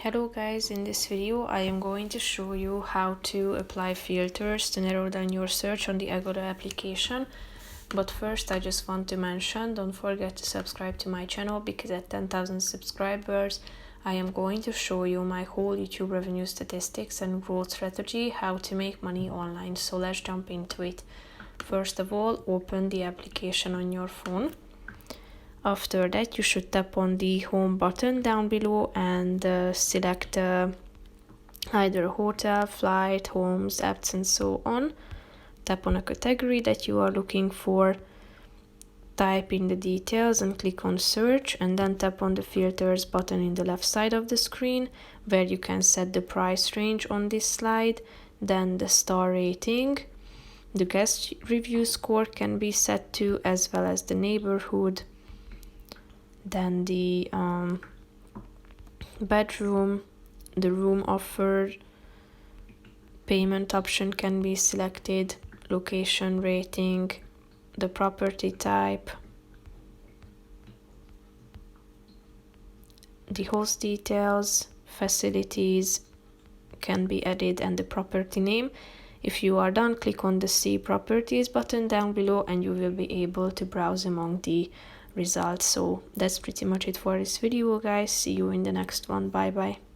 Hello guys, in this video I am going to show you how to apply filters to narrow down your search on the Agoda application. But first I just want to mention, don't forget to subscribe to my channel because at 10,000 subscribers I am going to show you my whole YouTube revenue statistics and growth strategy, how to make money online. So let's jump into it. First of all, open the application on your phone. After that, you should tap on the home button down below and select either hotel, flight, homes, apps and so on. Tap on a category that you are looking for, type in the details and click on search, and then tap on the filters button in the left side of the screen where you can set the price range on this slide, then the star rating. The guest review score can be set to, as well as the neighborhood. Then the bedroom, the room offer, payment option can be selected, location rating, the property type, the host details, facilities can be added, and the property name. If you are done, click on the See Properties button down below and you will be able to browse among the results. So that's pretty much it for this video, guys. See you in the next one. Bye bye.